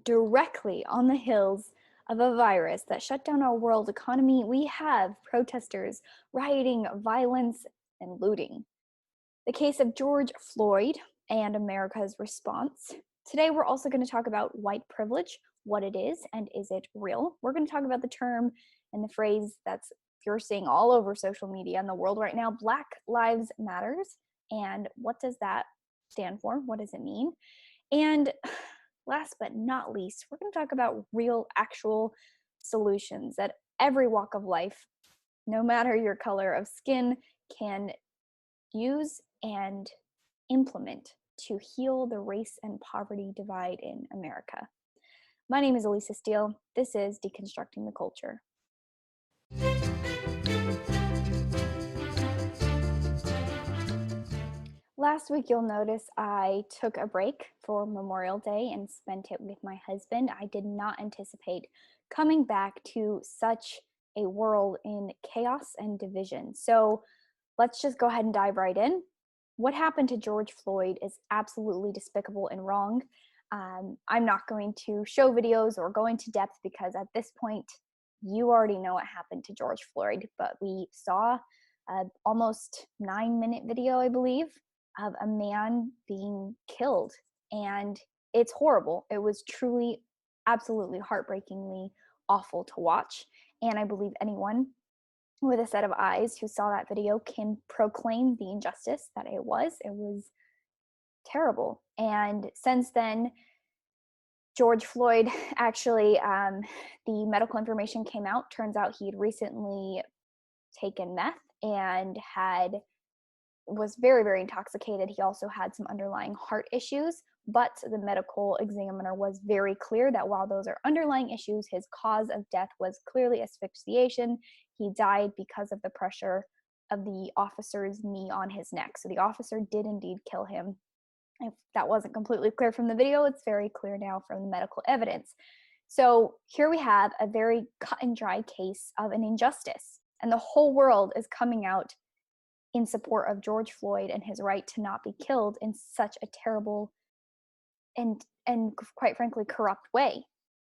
directly on the heels of a virus that shut down our world economy, we have protesters, rioting, violence, and looting. The case of George Floyd and America's response. Today, we're also going to talk about white privilege, what it is, and is it real? We're going to talk about the term and the phrase that's you're seeing all over social media in the world right now, Black Lives Matters, and what does that stand for? What does it mean? And last but not least, we're going to talk about real, actual solutions that every walk of life, no matter your color of skin, can use and implement to heal the race and poverty divide in America. My name is Elisa Steele. This is Deconstructing the Culture. Last week, you'll notice I took a break for Memorial Day and spent it with my husband. I did not anticipate coming back to such a world in chaos and division. So let's just go ahead and dive right in. What happened to George Floyd is absolutely despicable and wrong. I'm not going to show videos or go into depth because at this point, you already know what happened to George Floyd, but we saw an almost 9-minute video, I believe, of a man being killed. And it's horrible. It was truly, absolutely heartbreakingly awful to watch. And I believe anyone with a set of eyes who saw that video can proclaim the injustice that it was. It was terrible. And since then, George Floyd actually, the medical information came out. Turns out he had recently taken meth and was very, very intoxicated. He also had some underlying heart issues, but the medical examiner was very clear that while those are underlying issues, his cause of death was clearly asphyxiation. He died because of the pressure of the officer's knee on his neck. So the officer did indeed kill him. If that wasn't completely clear from the video, it's very clear now from the medical evidence. So here we have a very cut and dry case of an injustice, and the whole world is coming out in support of George Floyd and his right to not be killed in such a terrible and quite frankly corrupt way.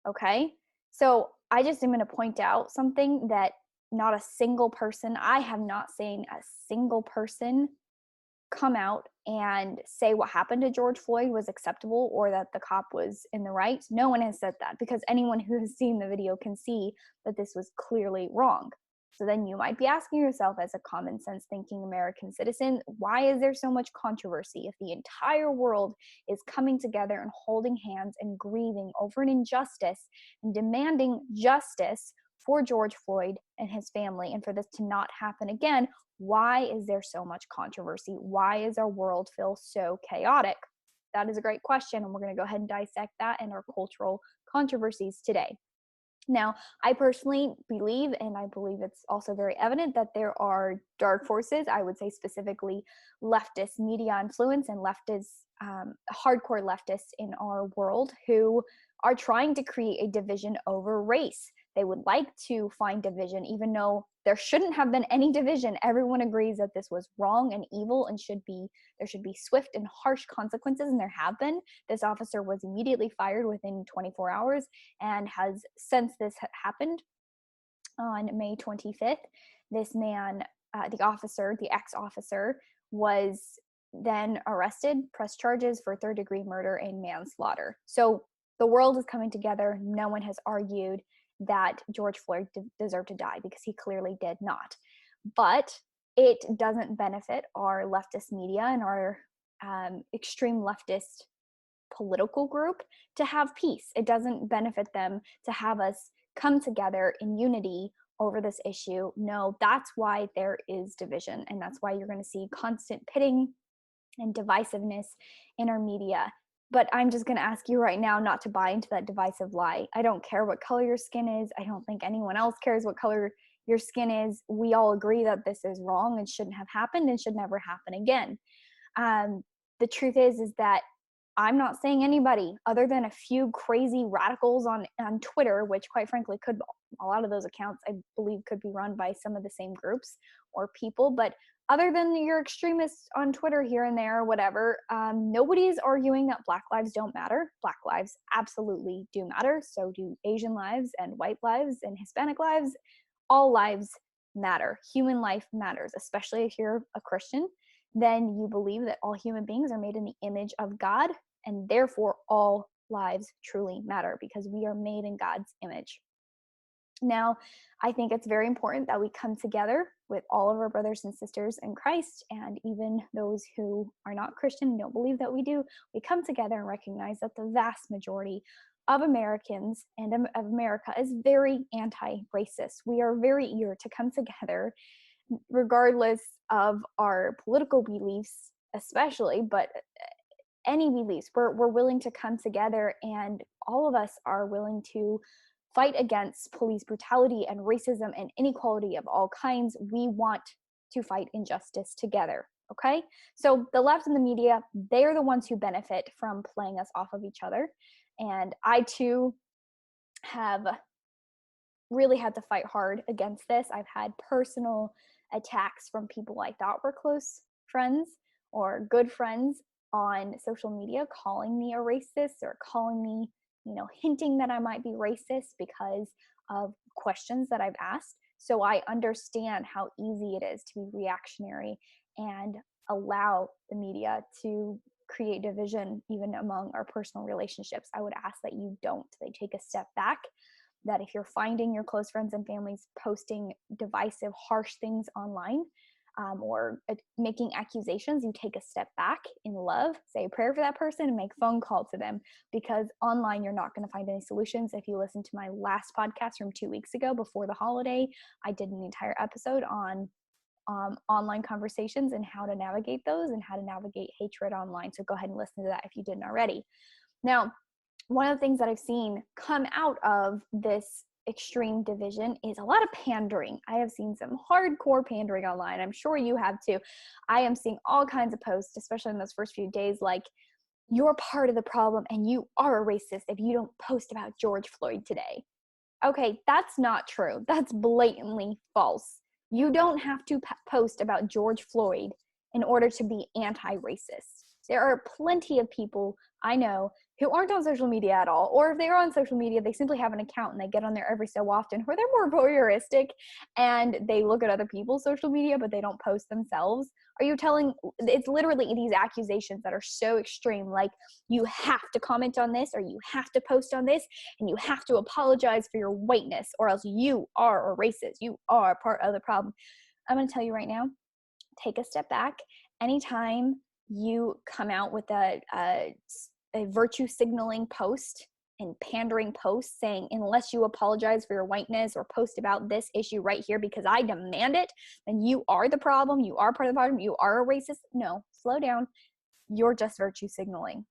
Okay? So I just am going to point out something that not a single person, I have not seen a single person come out and say what happened to George Floyd was acceptable or that the cop was in the right. No one has said that because anyone who has seen the video can see that this was clearly wrong. So then you might be asking yourself, as a common sense thinking American citizen, why is there so much controversy if the entire world is coming together and holding hands and grieving over an injustice and demanding justice for George Floyd and his family and for this to not happen again? Why is there so much controversy? Why is our world feel so chaotic? That is a great question, and we're going to go ahead and dissect that and our cultural controversies today. Now, I personally believe, and I believe it's also very evident, that there are dark forces, I would say specifically leftist media influence and hardcore leftists in our world who are trying to create a division over race. They would like to find division, even though there shouldn't have been any division. Everyone agrees that this was wrong and evil and there should be swift and harsh consequences, and there have been. This officer was immediately fired within 24 hours and has, since this happened on May 25th, this man, the ex-officer, was then arrested, pressed charges for third-degree murder and manslaughter. So the world is coming together. No one has argued that George Floyd deserved to die because he clearly did not. But it doesn't benefit our leftist media and our extreme leftist political group to have peace. It doesn't benefit them to have us come together in unity over this issue. No, that's why there is division, and that's why you're going to see constant pitting and divisiveness in our media. But I'm just going to ask you right now not to buy into that divisive lie. I don't care what color your skin is. I don't think anyone else cares what color your skin is. We all agree that this is wrong and shouldn't have happened and should never happen again. The truth is that I'm not saying anybody other than a few crazy radicals on Twitter, which quite frankly a lot of those accounts I believe could be run by some of the same groups or people, but other than your extremists on Twitter here and there or whatever, nobody's arguing that Black lives don't matter. Black lives absolutely do matter. So do Asian lives and white lives and Hispanic lives. All lives matter. Human life matters, especially if you're a Christian. Then you believe that all human beings are made in the image of God, and therefore all lives truly matter because we are made in God's image. Now, I think it's very important that we come together with all of our brothers and sisters in Christ, and even those who are not Christian, don't believe that we do. We come together and recognize that the vast majority of Americans and of America is very anti-racist. We are very eager to come together, regardless of our political beliefs, especially, but any beliefs. We're willing to come together, and all of us are willing to fight against police brutality and racism and inequality of all kinds. We want to fight injustice together, okay? So the left and the media, they're the ones who benefit from playing us off of each other. And I too have really had to fight hard against this. I've had personal attacks from people I thought were close friends or good friends on social media, calling me a racist or calling me, hinting that I might be racist because of questions that I've asked. So I understand how easy it is to be reactionary and allow the media to create division even among our personal relationships. I would ask that you don't. They take a step back, that if you're finding your close friends and families posting divisive, harsh things online, or making accusations, you take a step back in love, say a prayer for that person, and make a phone call to them, because online you're not going to find any solutions. If you listen to my last podcast from 2 weeks ago before the holiday, I did an entire episode on online conversations and how to navigate those and how to navigate hatred online. So go ahead and listen to that if you didn't already. Now, one of the things that I've seen come out of this extreme division is a lot of pandering. I have seen some hardcore pandering online. I'm sure you have too. I am seeing all kinds of posts, especially in those first few days, like, you're part of the problem and you are a racist if you don't post about George Floyd today. Okay, that's not true. That's blatantly false. You don't have to post about George Floyd in order to be anti-racist. There are plenty of people I know who aren't on social media at all, or if they are on social media, they simply have an account and they get on there every so often where they're more voyeuristic and they look at other people's social media, but they don't post themselves. Are you telling, it's literally these accusations that are so extreme, like you have to comment on this, or you have to post on this, and you have to apologize for your whiteness, or else you are a racist. You are part of the problem. I'm going to tell you right now, take a step back. Anytime you come out with a virtue signaling post and pandering post saying, unless you apologize for your whiteness or post about this issue right here because I demand it, then you are the problem. You are part of the problem. You are a racist. No, slow down. You're just virtue signaling.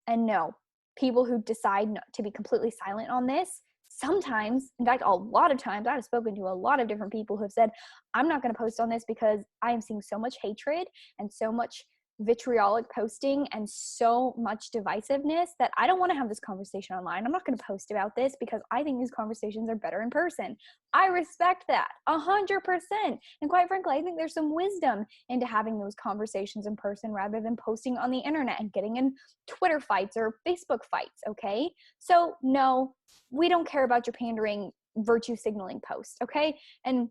And no, people who decide to be completely silent on this, sometimes, in fact, a lot of times, I've spoken to a lot of different people who have said, I'm not going to post on this because I am seeing so much hatred and so much vitriolic posting and so much divisiveness that I don't want to have this conversation online. I'm not going to post about this because I think these conversations are better in person. I respect that 100%. And quite frankly, I think there's some wisdom into having those conversations in person rather than posting on the internet and getting in Twitter fights or Facebook fights, okay? So no, we don't care about your pandering virtue signaling post, okay? And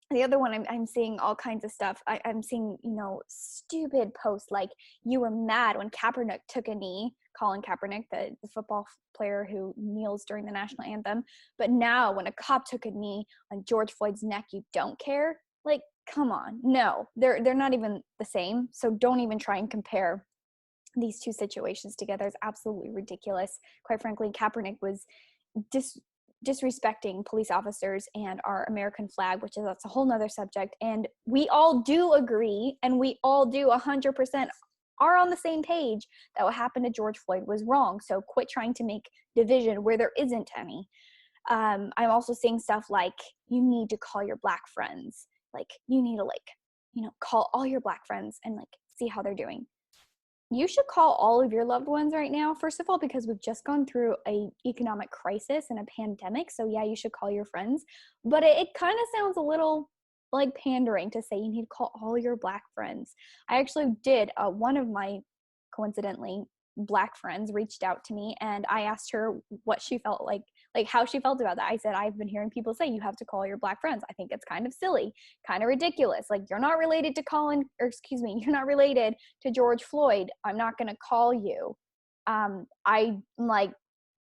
the other one, I'm seeing all kinds of stuff. I'm seeing, stupid posts like, you were mad when Kaepernick took a knee, Colin Kaepernick, the football player who kneels during the national anthem. But now when a cop took a knee on George Floyd's neck, you don't care? Like, come on. No, they're not even the same. So don't even try and compare these two situations together. It's absolutely ridiculous. Quite frankly, Kaepernick was disrespecting police officers and our American flag, that's a whole nother subject. And we all do agree, and we all do 100% are on the same page that what happened to George Floyd was wrong. So quit trying to make division where there isn't any. I'm also seeing stuff like, you need to call your Black friends. Like, you need to call all your Black friends and see how they're doing. You should call all of your loved ones right now, first of all, because we've just gone through a economic crisis and a pandemic. So yeah, you should call your friends. But it kind of sounds a little like pandering to say you need to call all your Black friends. I actually did. One of my, coincidentally, Black friends reached out to me, and I asked her what she felt like how she felt about that. I said, I've been hearing people say you have to call your Black friends. I think it's kind of silly, kind of ridiculous. Like, you're not related to you're not related to George Floyd. I'm not going to call you. I'm like,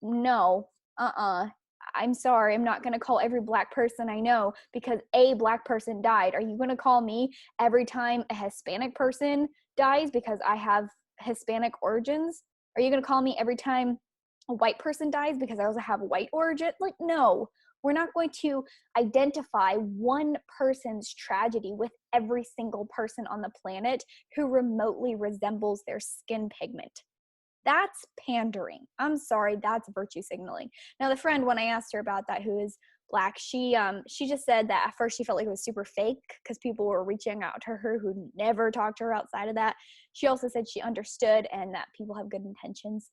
no, I'm sorry, I'm not going to call every Black person I know because a Black person died. Are you going to call me every time a Hispanic person dies because I have Hispanic origins? Are you going to call me every time a white person dies because I also have a white origin? Like, no, we're not going to identify one person's tragedy with every single person on the planet who remotely resembles their skin pigment. That's pandering. I'm sorry, that's virtue signaling. Now, the friend, when I asked her about that, who is Black, she just said that at first she felt like it was super fake because people were reaching out to her who never talked to her outside of that. She also said she understood and that people have good intentions.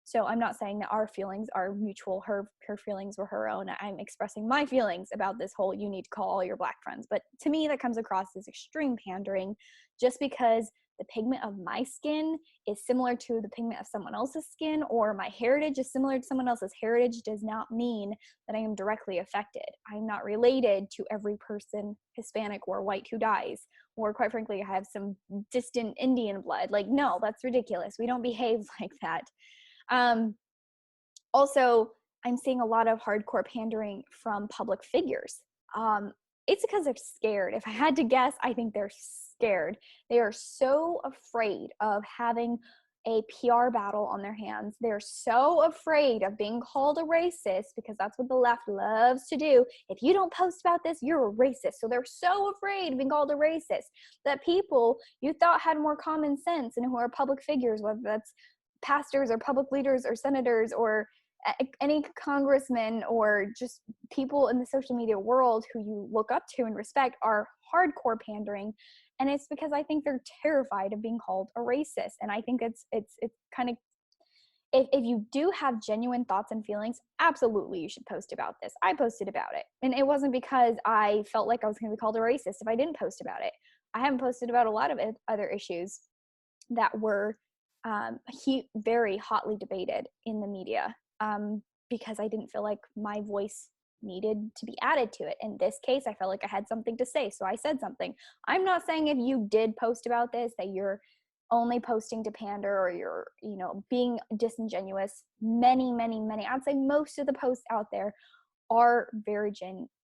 So I'm not saying that our feelings are mutual. Her feelings were her own. I'm expressing my feelings about this whole you need to call all your Black friends. But to me, that comes across as extreme pandering just because the pigment of my skin is similar to the pigment of someone else's skin, or my heritage is similar to someone else's heritage, does not mean that I am directly affected. I'm not related to every person, Hispanic or white, who dies, or quite frankly, I have some distant Indian blood. Like, no, that's ridiculous. We don't behave like that. Also, I'm seeing a lot of hardcore pandering from public figures. It's because they're scared. If I had to guess, I think they're scared. They are so afraid of having a PR battle on their hands. They're so afraid of being called a racist because that's what the left loves to do. If you don't post about this, you're a racist. So they're so afraid of being called a racist that people you thought had more common sense and who are public figures, whether that's pastors or public leaders or senators or any congressman or just people in the social media world who you look up to and respect, are hardcore pandering. And it's because I think they're terrified of being called a racist. And I think it's kind of, if you do have genuine thoughts and feelings, absolutely you should post about this. I posted about it, and it wasn't because I felt like I was going to be called a racist if I didn't post about it. I haven't posted about a lot of other issues that were very hotly debated in the media, because I didn't feel like my voice needed to be added to it. In this case, I felt like I had something to say, so I said something. I'm not saying if you did post about this that you're only posting to pander or you're, being disingenuous. Many, I'd say most of the posts out there are very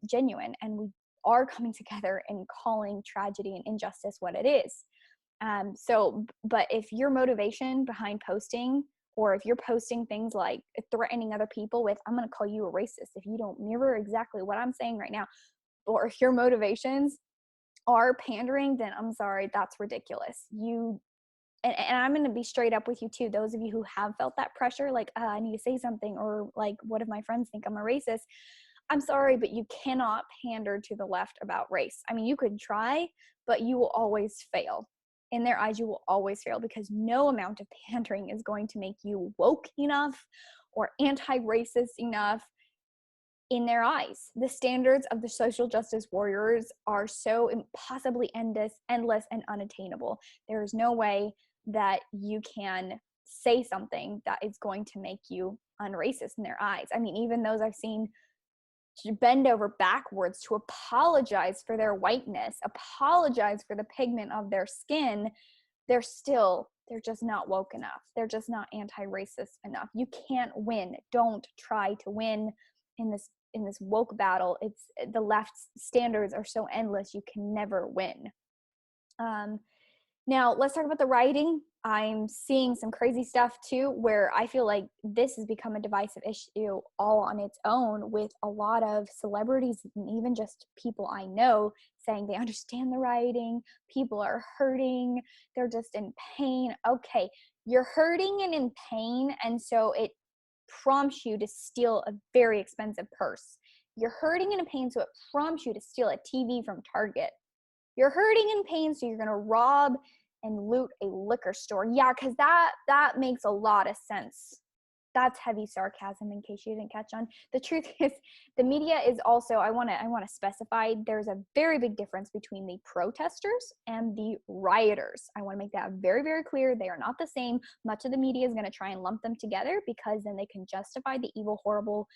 genuine, and we are coming together and calling tragedy and injustice what it is. But if your motivation behind posting, or if you're posting things like threatening other people with, I'm going to call you a racist if you don't mirror exactly what I'm saying right now, or if your motivations are pandering, then I'm sorry, that's ridiculous. And I'm going to be straight up with you too. Those of you who have felt that pressure, like, I need to say something, or like, what if my friends think I'm a racist? I'm sorry, but you cannot pander to the left about race. I mean, you could try, but you will always fail. In their eyes, you will always fail, because no amount of pandering is going to make you woke enough or anti-racist enough. In their eyes, the standards of the social justice warriors are so impossibly endless and unattainable. There is no way that you can say something that is going to make you unracist in their eyes. I mean, even those I've seen bend over backwards to apologize for their whiteness, apologize for the pigment of their skin, they're just not woke enough. They're just not anti-racist enough. You can't win. Don't try to win in this woke battle. It's the left's standards are so endless, you can never win. Now let's talk about the rioting. I'm seeing some crazy stuff too, where I feel like this has become a divisive issue all on its own, with a lot of celebrities and even just people I know saying they understand the rioting. People are hurting. They're just in pain. Okay, you're hurting and in pain, and so it prompts you to steal a very expensive purse. You're hurting and in pain, so it prompts you to steal a TV from Target. You're hurting and pain, so you're going to rob and loot a liquor store. Yeah, because that makes a lot of sense. that's heavy sarcasm, in case you didn't catch on. The truth is, the media is also, I want to specify, there's a very big difference between the protesters and the rioters. I want to make that very, very clear. They are not the same. Much of the media is going to try and lump them together because then they can justify the evil, horrible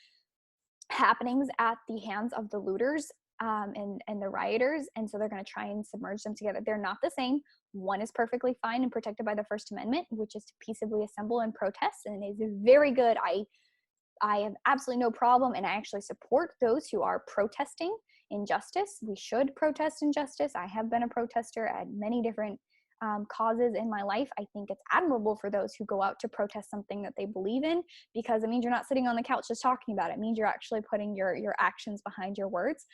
happenings at the hands of the looters and the rioters, and so they're going to try and submerge them together. They're not the same. One is perfectly fine and protected by the First Amendment, which is to peaceably assemble and protest, and is very good. I have absolutely no problem, and I actually support those who are protesting injustice. We should protest injustice. I have been a protester at many different causes in my life. I think it's admirable for those who go out to protest something that they believe in, because it means you're not sitting on the couch just talking about it. It means you're actually putting your actions behind your words.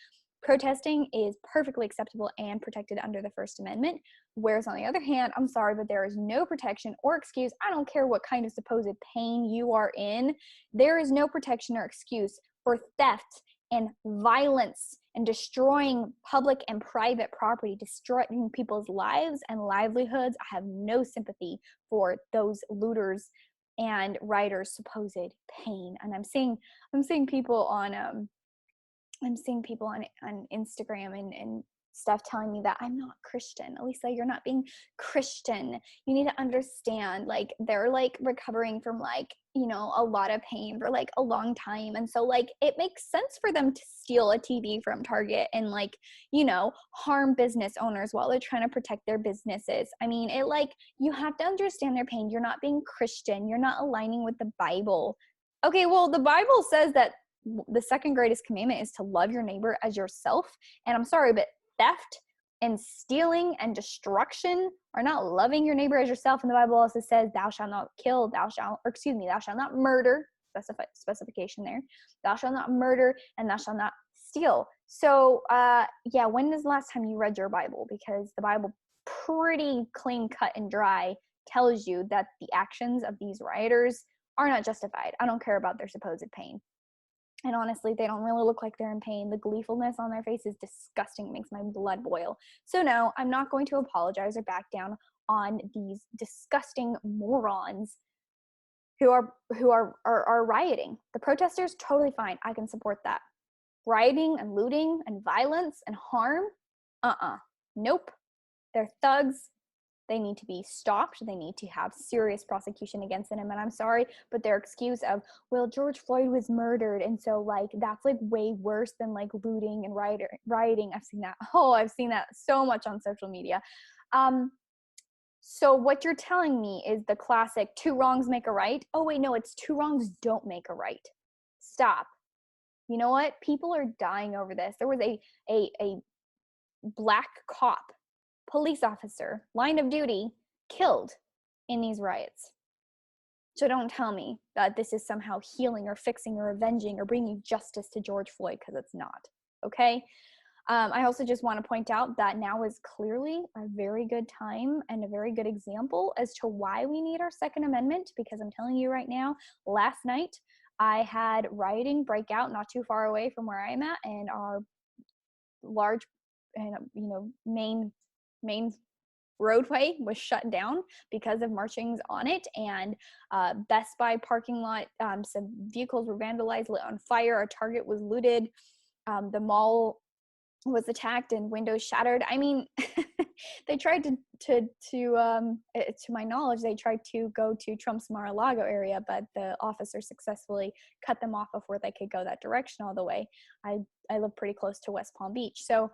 Protesting is perfectly acceptable and protected under the First Amendment. Whereas on the other hand, I'm sorry, but there is no protection or excuse. I don't care what kind of supposed pain you are in. There is no protection or excuse for theft and violence and destroying public and private property, destroying people's lives and livelihoods. I have no sympathy for those looters and rioters' supposed pain. And I'm seeing people on Instagram and stuff telling me that I'm not Christian. Elisa, you're not being Christian. You need to understand, like, they're like recovering from like, you know, a lot of pain for like a long time. And so like, it makes sense for them to steal a TV from Target and like, you know, harm business owners while they're trying to protect their businesses. I mean, it like, you have to understand their pain. You're not being Christian. You're not aligning with the Bible. Okay, well, the Bible says that the second greatest commandment is to love your neighbor as yourself. And I'm sorry, but theft and stealing and destruction are not loving your neighbor as yourself. And the Bible also says, thou shalt not kill, thou shalt not murder, specification there. Thou shalt not murder, and thou shalt not steal. So, yeah, when is the last time you read your Bible? Because the Bible pretty clean cut and dry tells you that the actions of these rioters are not justified. I don't care about their supposed pain. And honestly, they don't really look like they're in pain. The gleefulness on their face is disgusting. It makes my blood boil. So no, I'm not going to apologize or back down on these disgusting morons who are rioting. The protesters, totally fine. I can support that. Rioting and looting and violence and harm, nope. They're thugs. They need to be stopped. They need to have serious prosecution against them. And I'm sorry, but their excuse of, well, George Floyd was murdered, and so like that's like way worse than like looting and rioting. I've seen that. Oh, I've seen that so much on social media. So what you're telling me is the classic two wrongs make a right. Oh wait, no, it's two wrongs don't make a right. Stop. You know what? People are dying over this. There was a black cop, police officer, line of duty, killed in these riots. So don't tell me that this is somehow healing or fixing or avenging or bringing justice to George Floyd, because it's not, okay? I also just want to point out that now is clearly a very good time and a very good example as to why we need our Second Amendment, because I'm telling you right now, last night I had rioting break out not too far away from where I'm at, and our large and main roadway was shut down because of marchings on it. And Best Buy parking lot, some vehicles were vandalized, lit on fire, a Target was looted, the mall was attacked and windows shattered. I mean, they tried to my knowledge, they tried to go to Trump's Mar-a-Lago area, but the officer successfully cut them off before they could go that direction all the way. I live pretty close to West Palm Beach. So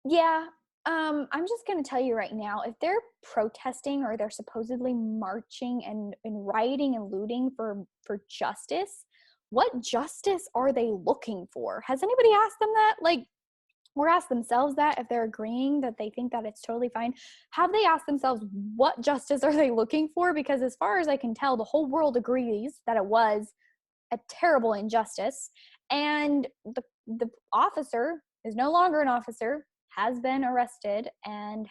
yeah, I'm just going to tell you right now, if they're protesting or they're supposedly marching and rioting and looting for justice, what justice are they looking for? Has anybody asked them that? Like, or asked themselves that, if they're agreeing that they think that it's totally fine? Have they asked themselves what justice are they looking for? Because as far as I can tell, the whole world agrees that it was a terrible injustice, and the officer is no longer an officer, has been arrested, and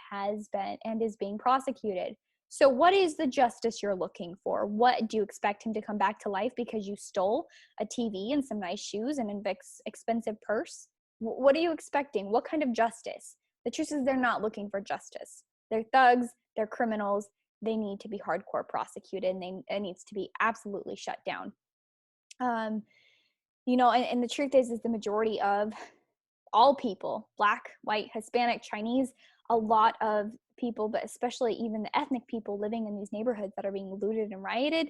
is being prosecuted. So what is the justice you're looking for? What do you expect him to come back to life because you stole a TV and some nice shoes and an expensive purse? What are you expecting? What kind of justice? The truth is, they're not looking for justice. They're thugs, they're criminals, they need to be hardcore prosecuted, and it needs to be absolutely shut down. And the truth is the majority of all people, Black, white, Hispanic, Chinese, a lot of people, but especially even the ethnic people living in these neighborhoods that are being looted and rioted,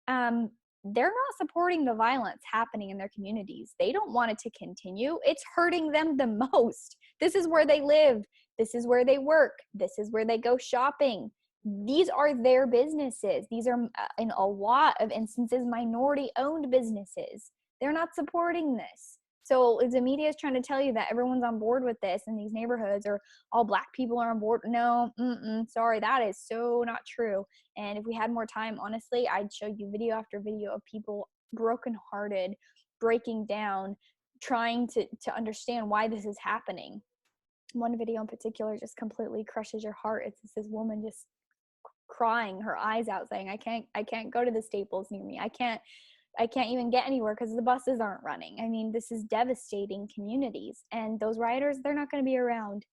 they're not supporting the violence happening in their communities. They don't want it to continue. It's hurting them the most. This is where they live. This is where they work. This is where they go shopping. These are their businesses. These are, in a lot of instances, minority-owned businesses. They're not supporting this. So the media is trying to tell you that everyone's on board with this in these neighborhoods, or all Black people are on board. No, sorry, that is so not true. And if we had more time, honestly, I'd show you video after video of people brokenhearted, breaking down, trying to understand why this is happening. One video in particular just completely crushes your heart. It's this woman just crying her eyes out, saying, I can't go to the Staples near me. I can't even get anywhere because the buses aren't running. I mean, this is devastating communities, and those rioters, they're not going to be around.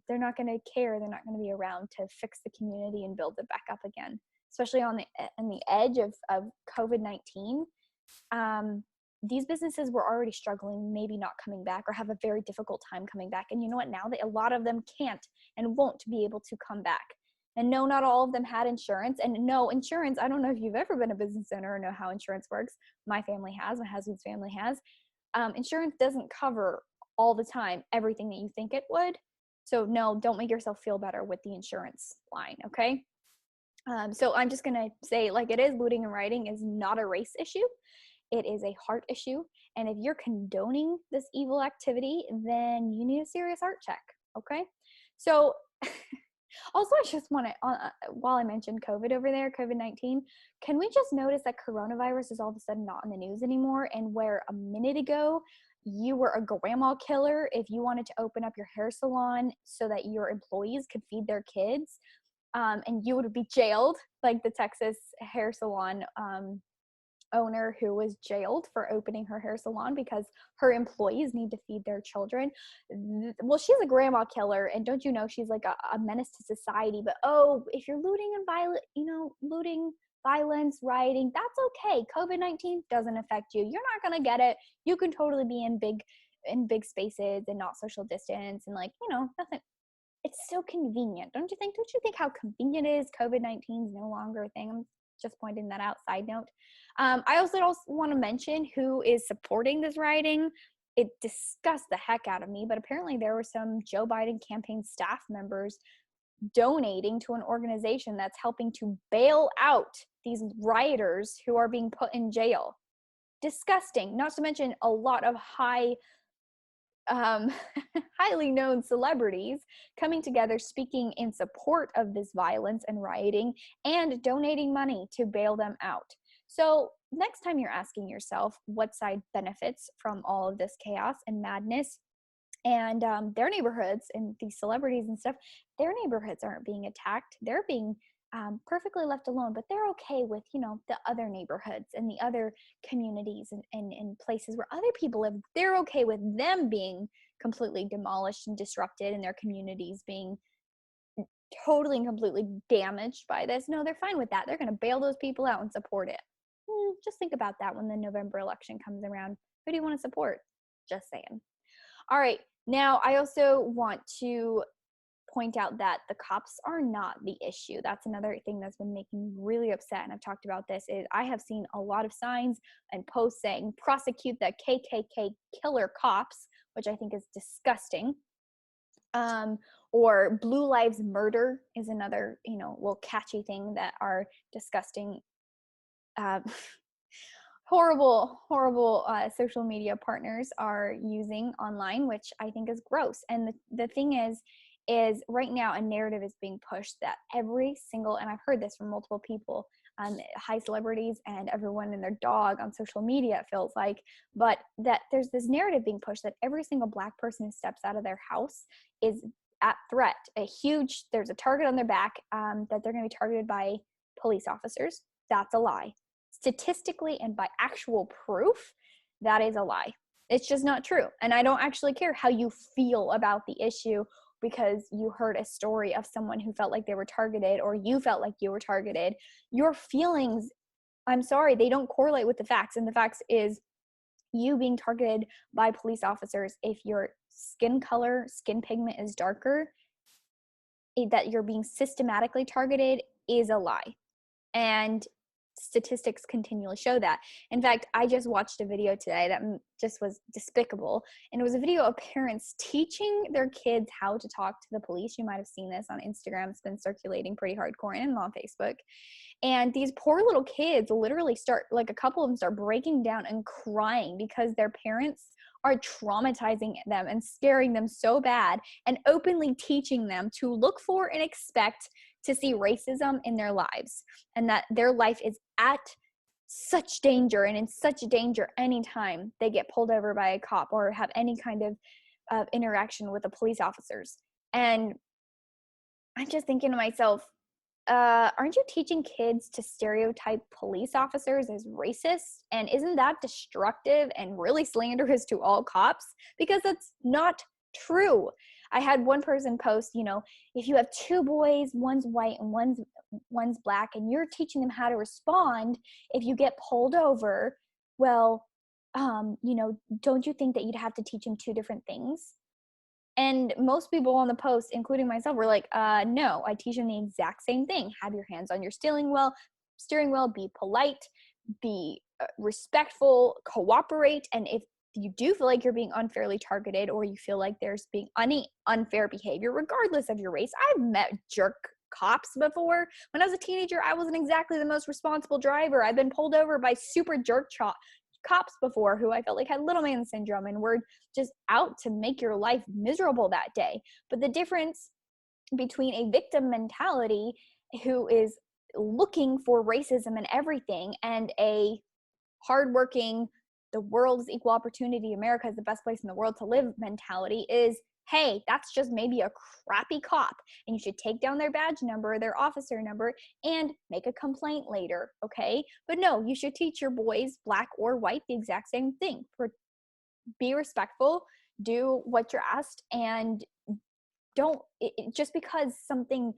They're not going to care. They're not going to be around to fix the community and build it back up again, especially on the edge of COVID-19. These businesses were already struggling, maybe not coming back, or have a very difficult time coming back. And you know what? Now that a lot of them can't and won't be able to come back. And no, not all of them had insurance. And no, insurance, I don't know if you've ever been a business owner or know how insurance works. My family has, my husband's family has. Insurance doesn't cover all the time everything that you think it would. So no, don't make yourself feel better with the insurance line, okay? So I'm just gonna say, like it is, looting and rioting is not a race issue. It is a heart issue. And if you're condoning this evil activity, then you need a serious heart check, okay? So also, I just want to, while I mentioned COVID over there, COVID-19, can we just notice that coronavirus is all of a sudden not in the news anymore? And where a minute ago you were a grandma killer if you wanted to open up your hair salon so that your employees could feed their kids, and you would be jailed, like the Texas hair salon owner who was jailed for opening her hair salon because her employees need to feed their children. Well, she's a grandma killer, and don't you know she's like a menace to society. But if you're looting and looting, violence, rioting, that's okay. COVID-19 doesn't affect you. You're not gonna get it. You can totally be in big spaces and not social distance and nothing. It's so convenient, don't you think? Don't you think how convenient it is? COVID-19 is no longer a thing. I'm just pointing that out. Side note. I also want to mention who is supporting this rioting. It disgusts the heck out of me, but apparently there were some Joe Biden campaign staff members donating to an organization that's helping to bail out these rioters who are being put in jail. Disgusting. Not to mention a lot of highly known celebrities coming together, speaking in support of this violence and rioting, and donating money to bail them out. So next time you're asking yourself what side benefits from all of this chaos and madness, and their neighborhoods and these celebrities and stuff, their neighborhoods aren't being attacked. They're being perfectly left alone, but they're okay with, the other neighborhoods and the other communities and places where other people live. They're okay with them being completely demolished and disrupted, and their communities being totally and completely damaged by this. No, they're fine with that. They're going to bail those people out and support it. Just think about that when the November election comes around. Who do you want to support? Just saying. All right. Now, I also want to point out that the cops are not the issue. That's another thing that's been making me really upset, and I've talked about this, is I have seen a lot of signs and posts saying prosecute the KKK killer cops, which I think is disgusting. Or Blue Lives Murder is another, little catchy thing that our disgusting horrible social media partners are using online, which I think is gross. And the thing is right now a narrative is being pushed that every single, and I've heard this from multiple people, high celebrities and everyone and their dog on social media, it feels like, but that there's this narrative being pushed that every single Black person who steps out of their house is at threat. There's a target on their back, that they're going to be targeted by police officers. That's a lie. Statistically and by actual proof, that is a lie. It's just not true. And I don't actually care how you feel about the issue because you heard a story of someone who felt like they were targeted, or you felt like you were targeted. Your feelings, I'm sorry, they don't correlate with the facts. And the facts is you being targeted by police officers, if your skin color, skin pigment is darker, that you're being systematically targeted is a lie. And statistics continually show that. In fact, I just watched a video today that just was despicable. And it was a video of parents teaching their kids how to talk to the police. You might have seen this on Instagram. It's been circulating pretty hardcore and on Facebook. And these poor little kids literally start, like a couple of them start breaking down and crying because their parents are traumatizing them and scaring them so bad and openly teaching them to look for and expect to see racism in their lives, and that their life is at such danger and in such danger anytime they get pulled over by a cop or have any kind of interaction with the police officers. And I'm just thinking to myself, aren't you teaching kids to stereotype police officers as racist? And isn't that destructive and really slanderous to all cops? Because that's not true. I had one person post, if you have two boys, one's white and one's black, and you're teaching them how to respond if you get pulled over, well, don't you think that you'd have to teach them two different things? And most people on the post, including myself, were like, no, I teach them the exact same thing. Have your hands on your steering wheel, be polite, be respectful, cooperate. And if you do feel like you're being unfairly targeted, or you feel like there's being any unfair behavior, regardless of your race, I've met jerk cops before. When I was a teenager, I wasn't exactly the most responsible driver. I've been pulled over by super jerk cops before who I felt like had little man syndrome and were just out to make your life miserable that day. But the difference between a victim mentality who is looking for racism and everything, and a hardworking, the world's equal opportunity, America is the best place in the world to live mentality is, hey, that's just maybe a crappy cop, and you should take down their badge number, their officer number, and make a complaint later, okay? But no, you should teach your boys, black or white, the exact same thing. Be respectful, do what you're asked, and just because something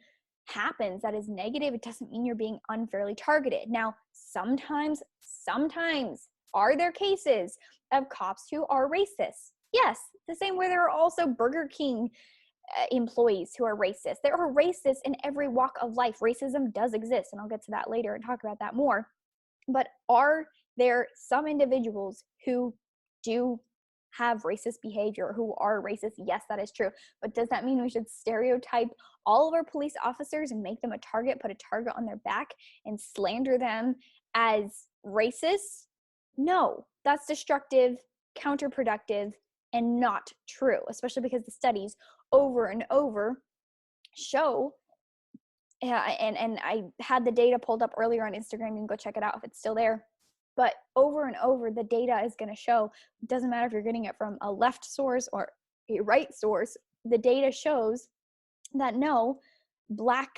happens that is negative, it doesn't mean you're being unfairly targeted. Now, sometimes are there cases of cops who are racist? Yes, the same way there are also Burger King employees who are racist. There are racists in every walk of life. Racism does exist, and I'll get to that later and talk about that more. But are there some individuals who do have racist behavior, who are racist? Yes, that is true. But does that mean we should stereotype all of our police officers and make them a target, put a target on their back, and slander them as racist? No, that's destructive, counterproductive, and not true, especially because the studies over and over show, and I had the data pulled up earlier on Instagram. You can go check it out if it's still there. But over and over, the data is going to show, it doesn't matter if you're getting it from a left source or a right source, the data shows that no, Black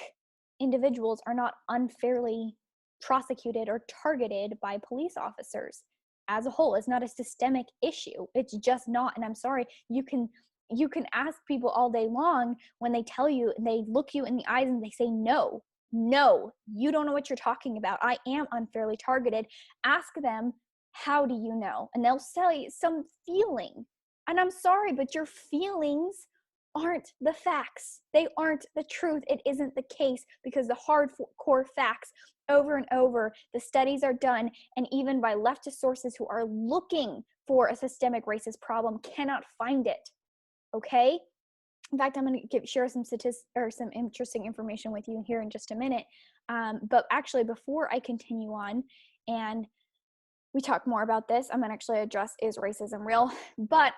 individuals are not unfairly prosecuted or targeted by police officers as a whole. It's not a systemic issue. It's just not. And I'm sorry, you can ask people all day long when they tell you, they look you in the eyes and they say, no, you don't know what you're talking about. I am unfairly targeted. Ask them, how do you know? And they'll say some feeling. And I'm sorry, but your feelings aren't the facts. They aren't the truth. It isn't the case, because the hardcore facts over and over, the studies are done, and even by leftist sources who are looking for a systemic racist problem cannot find it. Okay? In fact, I'm going to share some statistics or some interesting information with you here in just a minute. But actually, before I continue on and we talk more about this, I'm going to actually address, is racism real? But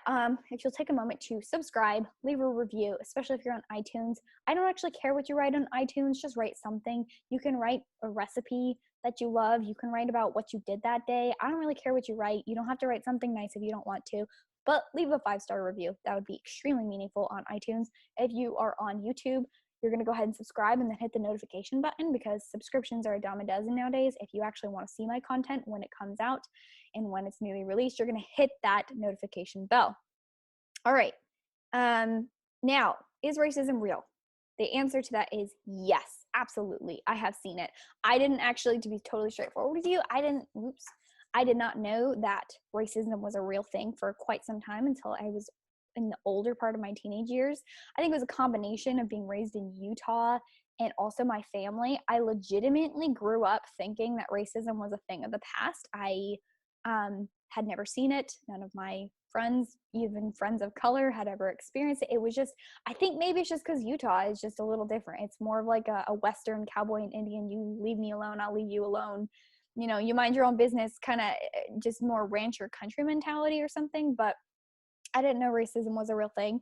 if you'll take a moment to subscribe, leave a review, especially if you're on iTunes. I don't actually care what you write on iTunes. Just write something. You can write a recipe that you love. You can write about what you did that day. I don't really care what you write. You don't have to write something nice if you don't want to. But leave a 5-star review. That would be extremely meaningful on iTunes. If you are on YouTube, you're going to go ahead and subscribe and then hit the notification button, because subscriptions are a dime a dozen nowadays. If you actually want to see my content when it comes out and when it's newly released, you're going to hit that notification bell. All right. Now, Is racism real? The answer to that is yes, absolutely. I have seen it. I didn't actually, to be totally straightforward with you, I did not know that racism was a real thing for quite some time until I was in the older part of my teenage years. I think it was a combination of being raised in Utah and also my family. I legitimately grew up thinking that racism was a thing of the past. I had never seen it. None of my friends, even friends of color, had ever experienced it. It was just, I think maybe it's just because Utah is just a little different. It's more of like a Western cowboy and Indian, you leave me alone, I'll leave you alone. You know, you mind your own business, kind of just more rancher country mentality or something. But I didn't know racism was a real thing.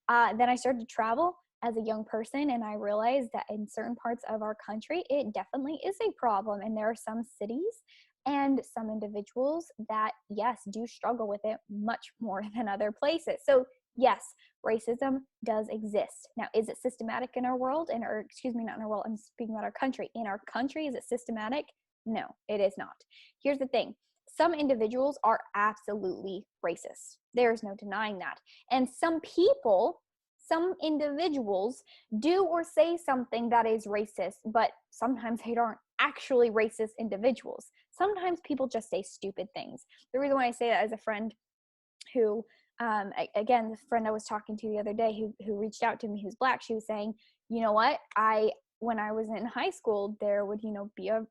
Then I started to travel as a young person, and I realized that in certain parts of our country, it definitely is a problem. And there are some cities and some individuals that, yes, do struggle with it much more than other places. So, yes, racism does exist. Now, is it systematic in our world? Or excuse me, not in our world, I'm speaking about our country. In our country, is it systematic? No, it is not. Here's the thing. Some individuals are absolutely racist. There's no denying that. And some people, some individuals do or say something that is racist, but sometimes they aren't actually racist individuals. Sometimes people just say stupid things. The reason why I say that as a friend who, again, the friend I was talking to the other day who reached out to me, who's Black, she was saying, you know what, when I was in high school, there would, be a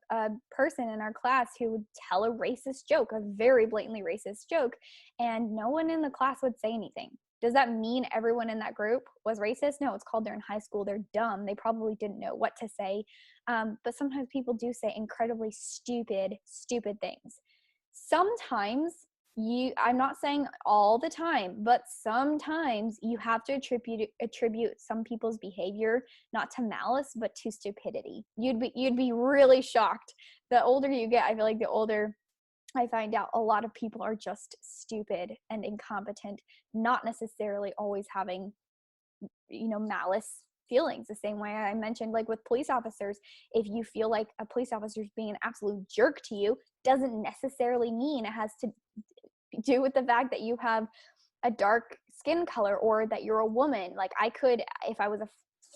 person in our class who would tell a racist joke, a very blatantly racist joke, and no one in the class would say anything. Does that mean everyone in that group was racist? No, it's called they're in high school. They're dumb. They probably didn't know what to say. But sometimes people do say incredibly stupid things. Sometimes I'm not saying all the time, but sometimes you have to attribute some people's behavior not to malice, but to stupidity. You'd be really shocked. The older you get, I feel like the older I find out a lot of people are just stupid and incompetent, not necessarily always having, malice feelings. The same way I mentioned, like with police officers, if you feel like a police officer is being an absolute jerk to you, doesn't necessarily mean it has to do with the fact that you have a dark skin color or that you're a woman. Like I could, if I was a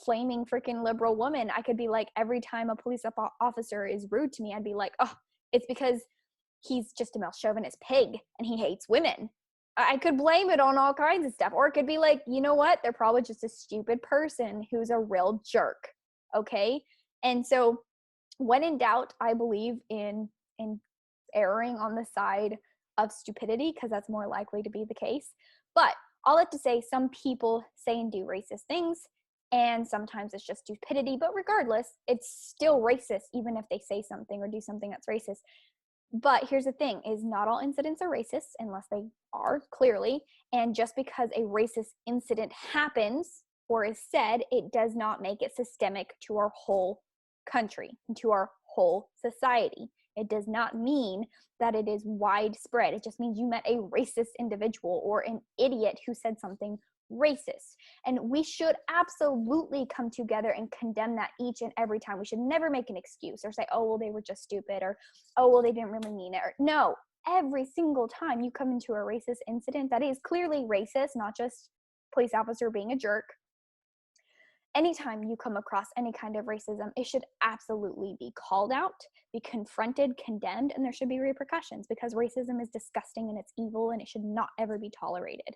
flaming freaking liberal woman, I could be like, every time a police officer is rude to me, I'd be like, oh, it's because he's just a male chauvinist pig and he hates women. I could blame it on all kinds of stuff. Or it could be like, you know what? They're probably just a stupid person who's a real jerk. Okay. And so when in doubt, I believe in erring on the side of stupidity, because that's more likely to be the case. But all that to say, some people say and do racist things, and sometimes it's just stupidity. But regardless, it's still racist, even if they say something or do something that's racist. But here's the thing, is not all incidents are racist unless they are, clearly. And just because a racist incident happens or is said, it does not make it systemic to our whole country and to our whole society. It does not mean that it is widespread. It just means you met a racist individual or an idiot who said something racist. And we should absolutely come together and condemn that each and every time. We should never make an excuse or say, oh, well, they were just stupid, or, oh, well, they didn't really mean it. Or, no, every single time you come into a racist incident that is clearly racist, not just police officer being a jerk, anytime you come across any kind of racism, it should absolutely be called out, be confronted, condemned, and there should be repercussions, because racism is disgusting and it's evil and it should not ever be tolerated.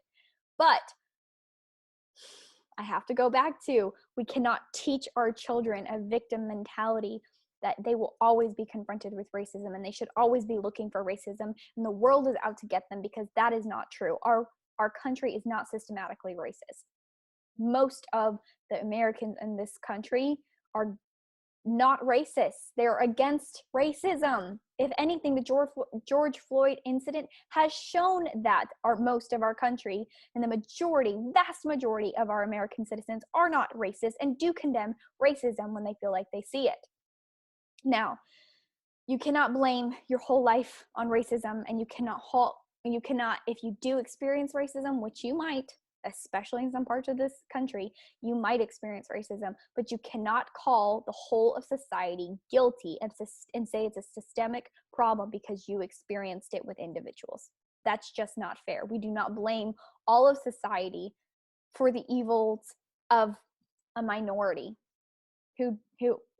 But I have to go back to, we cannot teach our children a victim mentality, that they will always be confronted with racism and they should always be looking for racism and the world is out to get them, because that is not true. Our country is not systematically racist. Most of the Americans in this country are not racist. They're against racism. If anything, the George Floyd incident has shown that most of our country and the vast majority of our American citizens are not racist and do condemn racism when they feel like they see it. Now, you cannot blame your whole life on racism, and you cannot, if you do experience racism, which you might, especially in some parts of this country, you might experience racism, but you cannot call the whole of society guilty and say it's a systemic problem because you experienced it with individuals. That's just not fair. We do not blame all of society for the evils of a minority who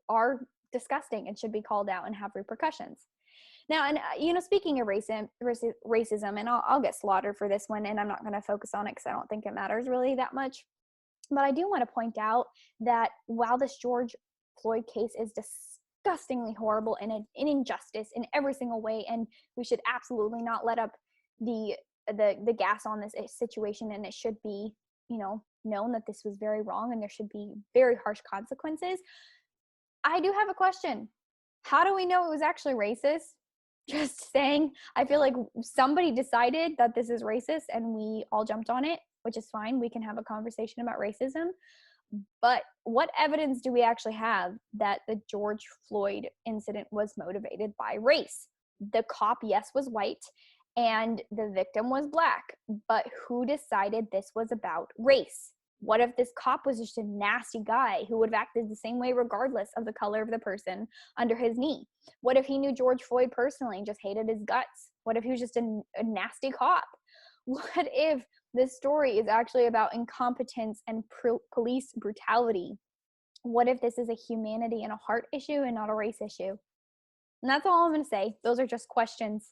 are disgusting and should be called out and have repercussions. Now, and speaking of racism, and I'll get slaughtered for this one, and I'm not going to focus on it because I don't think it matters really that much. But I do want to point out that while this George Floyd case is disgustingly horrible and an injustice in every single way, and we should absolutely not let up the gas on this situation, and it should be, known that this was very wrong and there should be very harsh consequences. I do have a question. How do we know it was actually racist? Just saying, I feel like somebody decided that this is racist and we all jumped on it, which is fine. We can have a conversation about racism. But what evidence do we actually have that the George Floyd incident was motivated by race? The cop, yes, was white and the victim was black. But who decided this was about race? What if this cop was just a nasty guy who would have acted the same way regardless of the color of the person under his knee? What if he knew George Floyd personally and just hated his guts? What if he was just a nasty cop? What if this story is actually about incompetence and police brutality? What if this is a humanity and a heart issue and not a race issue? And that's all I'm going to say. Those are just questions.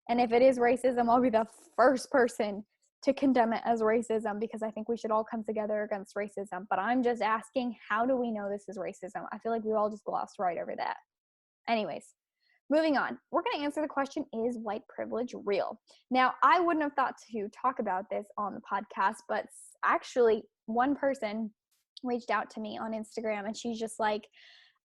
And if it is racism, I'll be the first person to condemn it as racism, because I think we should all come together against racism. But I'm just asking, how do we know this is racism? I feel like we all just glossed right over that. Anyways, moving on. We're going to answer the question, is white privilege real? Now, I wouldn't have thought to talk about this on the podcast, but actually one person reached out to me on Instagram and she's just like,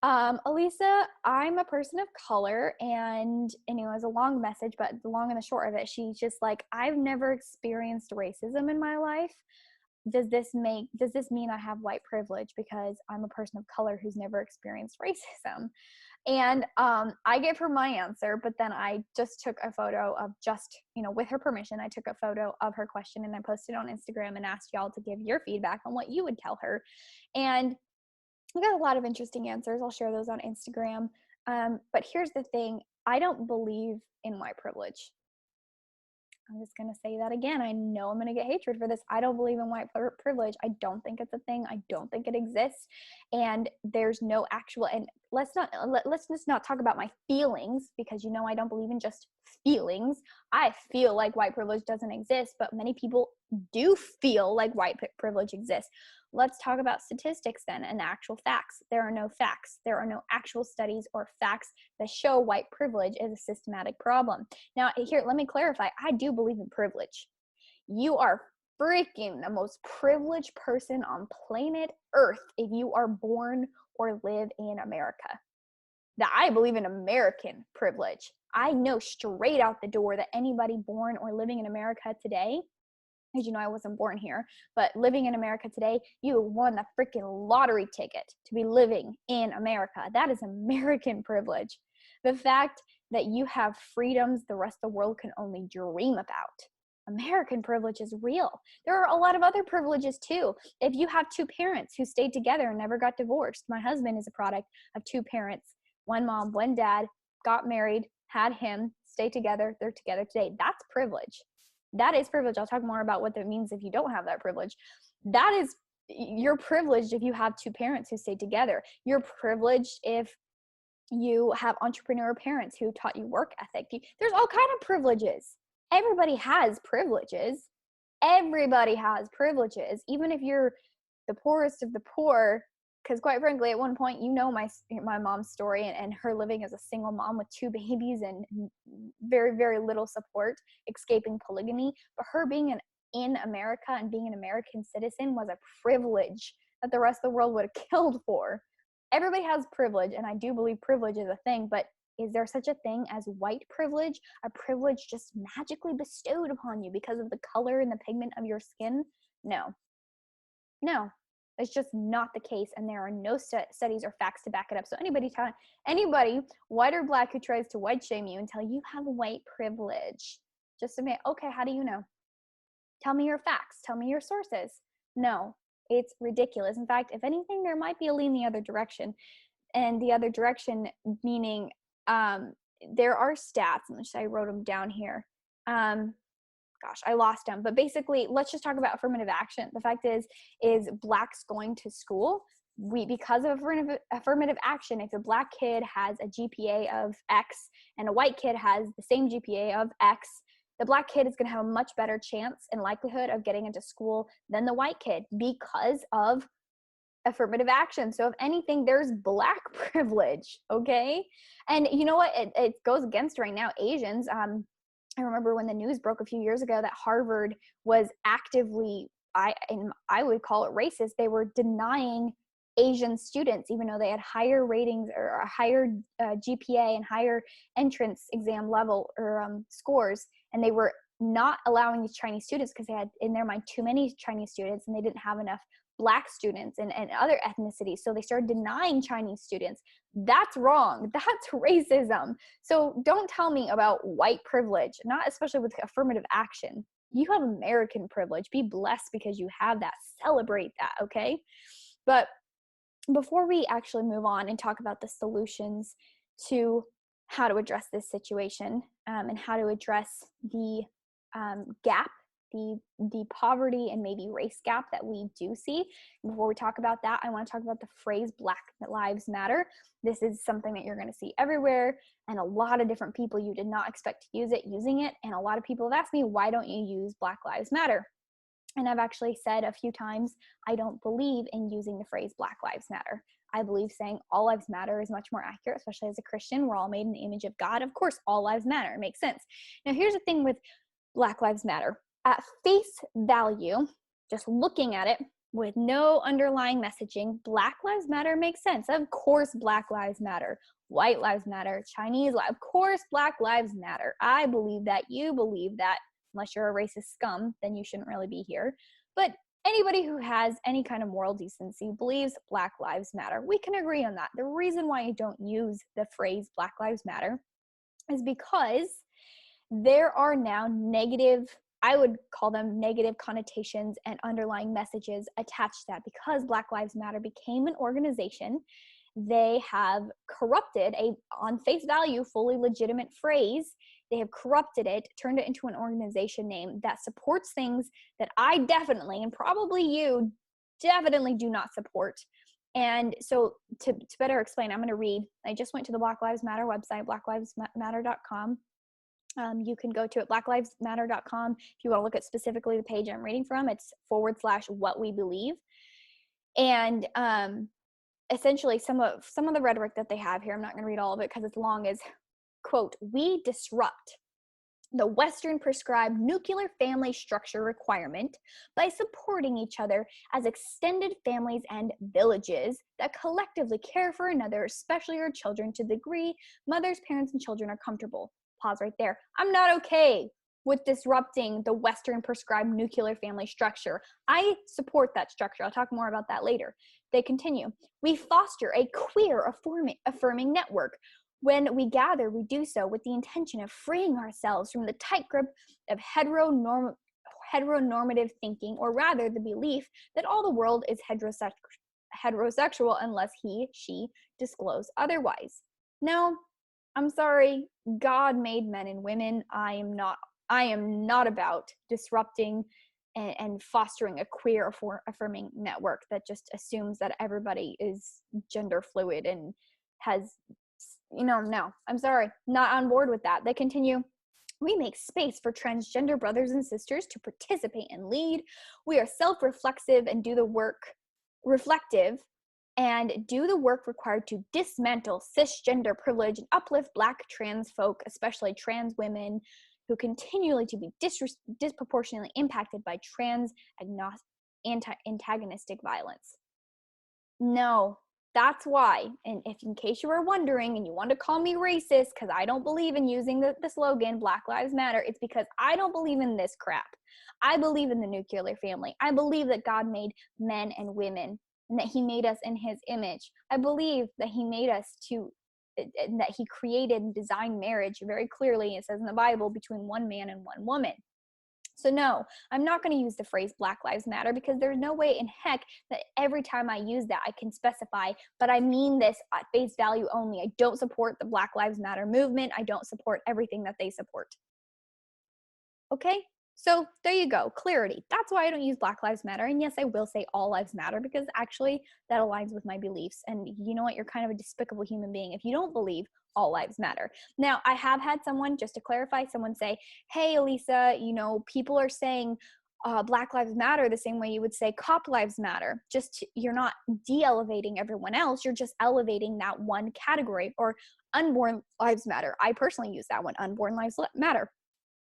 Elisa, I'm a person of color, and it was a long message, but the long and the short of it, she's just like, I've never experienced racism in my life. Does this mean I have white privilege because I'm a person of color who's never experienced racism? And I gave her my answer, but then I just took a photo of with her permission, I took a photo of her question and I posted it on Instagram and asked y'all to give your feedback on what you would tell her. And I got a lot of interesting answers. I'll share those on Instagram. But here's the thing. I don't believe in white privilege. I'm just going to say that again. I know I'm going to get hatred for this. I don't believe in white privilege. I don't think it's a thing. I don't think it exists. And there's no actual, and let's just not talk about my feelings, because I don't believe in just feelings. I feel like white privilege doesn't exist, but many people do feel like white privilege exists. Let's talk about statistics then and actual facts. There are no facts. There are no actual studies or facts that show white privilege is a systematic problem. Now, here, let me clarify. I do believe in privilege. You are freaking the most privileged person on planet Earth if you are born or live in America. That I believe in American privilege. I know straight out the door that anybody born or living in America today, as you know, I wasn't born here, but living in America today, you won the freaking lottery ticket to be living in America. That is American privilege. The fact that you have freedoms the rest of the world can only dream about. American privilege is real. There are a lot of other privileges too. If you have two parents who stayed together and never got divorced, my husband is a product of two parents, one mom, one dad, got married, had him, stay together, they're together today. That's privilege. That is privilege. I'll talk more about what that means if you don't have that privilege. You're privileged if you have two parents who stay together. You're privileged if you have entrepreneur parents who taught you work ethic. There's all kinds of privileges. Everybody has privileges. Everybody has privileges, even if you're the poorest of the poor. Because quite frankly, at one point, my mom's story and her living as a single mom with two babies and very, very little support, escaping polygamy. But her being in America and being an American citizen was a privilege that the rest of the world would have killed for. Everybody has privilege, and I do believe privilege is a thing, but is there such a thing as white privilege? A privilege just magically bestowed upon you because of the color and the pigment of your skin? No. It's just not the case, and there are no studies or facts to back it up. So anybody, white or black, who tries to white shame you and tell you have white privilege, just admit, okay, how do you know? Tell me your facts. Tell me your sources. No, it's ridiculous. In fact, if anything, there might be a lean the other direction, and the other direction meaning there are stats, and I wrote them down here. Gosh, I lost them. But basically, let's just talk about affirmative action. The fact is blacks going to school because of affirmative action, if a Black kid has a GPA of X and a white kid has the same GPA of X, the Black kid is going to have a much better chance and likelihood of getting into school than the white kid because of affirmative action. So if anything, there's Black privilege, okay? And you know what? It goes against right now Asians. I remember when the news broke a few years ago that Harvard was actively, I would call it racist. They were denying Asian students, even though they had higher ratings or a higher GPA and higher entrance exam level or scores, and they were not allowing these Chinese students because they had in their mind too many Chinese students and they didn't have enough Black students and other ethnicities. So they started denying Chinese students. That's wrong. That's racism. So don't tell me about white privilege, not especially with affirmative action. You have American privilege. Be blessed because you have that. Celebrate that, okay? But before we actually move on and talk about the solutions to how to address this situation and how to address the gap, the poverty and maybe race gap that we do see. Before we talk about that, I want to talk about the phrase Black Lives Matter. This is something that you're going to see everywhere, and a lot of different people you did not expect to use it, using it. And a lot of people have asked me, why don't you use Black Lives Matter? And I've actually said a few times, I don't believe in using the phrase Black Lives Matter. I believe saying all lives matter is much more accurate, especially as a Christian. We're all made in the image of God. Of course, all lives matter. It makes sense. Now, here's the thing with Black Lives Matter. At face value, just looking at it with no underlying messaging, Black Lives Matter makes sense. Of course, Black Lives Matter. White lives matter. Chinese lives. Of course, Black Lives Matter. I believe that. You believe that. Unless you're a racist scum, then you shouldn't really be here. But anybody who has any kind of moral decency believes Black Lives Matter. We can agree on that. The reason why I don't use the phrase Black Lives Matter is because there are now negative, I would call them negative connotations and underlying messages attached to that. Because Black Lives Matter became an organization, they have corrupted a, on face value, fully legitimate phrase. They have corrupted it, turned it into an organization name that supports things that I definitely, and probably you, definitely do not support. And so to better explain, I'm going to read. I just went to the Black Lives Matter website, blacklivesmatter.com. You can go to it, blacklivesmatter.com. If you want to look at specifically the page I'm reading from, it's /what we believe. And essentially some of the rhetoric that they have here, I'm not going to read all of it because it's long, is, quote, we disrupt the Western prescribed nuclear family structure requirement by supporting each other as extended families and villages that collectively care for another, especially your children, to the degree mothers, parents, and children are comfortable. Pause right there. I'm not okay with disrupting the Western prescribed nuclear family structure. I support that structure. I'll talk more about that later. They continue. We foster a queer affirming network. When we gather, we do so with the intention of freeing ourselves from the tight grip of heteronormative thinking, or rather the belief that all the world is heterosexual unless he, she disclose otherwise. No, I'm sorry. God made men and women. I am not about disrupting and fostering a queer affirming network that just assumes that everybody is gender fluid and has, no, I'm sorry, not on board with that. They continue. We make space for transgender brothers and sisters to participate and lead. We are self-reflexive and do the work required to dismantle cisgender privilege and uplift Black trans folk, especially trans women, who continually to be disproportionately impacted by trans antagonistic violence. No, that's why. And if, in case you were wondering and you want to call me racist because I don't believe in using the slogan Black Lives Matter, it's because I don't believe in this crap. I believe in the nuclear family. I believe that God made men and women and that he made us in his image. I believe that he made us that he created and designed marriage very clearly. It says in the Bible, between one man and one woman. So no, I'm not going to use the phrase Black Lives Matter because there's no way in heck that every time I use that I can specify, but I mean this at face value only. I don't support the Black Lives Matter movement. I don't support everything that they support. Okay? So there you go, clarity. That's why I don't use Black Lives Matter. And yes, I will say all lives matter because actually that aligns with my beliefs. And you know what? You're kind of a despicable human being if you don't believe all lives matter. Now, I have had someone, just to clarify, someone say, hey, Elisa, people are saying Black Lives Matter the same way you would say cop lives matter. You're not de-elevating everyone else. You're just elevating that one category. Or unborn lives matter. I personally use that one, unborn lives matter.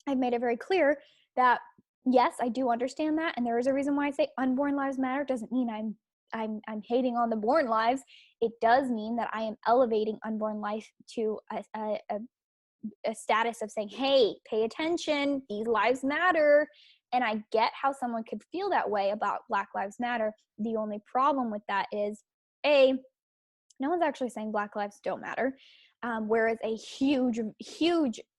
I've made it very clear that yes, I do understand that, and there is a reason why I say unborn lives matter. Doesn't mean I'm hating on the born lives. It does mean that I am elevating unborn life to a status of saying, hey, pay attention, these lives matter. And I get how someone could feel that way about Black Lives Matter. The only problem with that is, no one's actually saying Black lives don't matter. Whereas a huge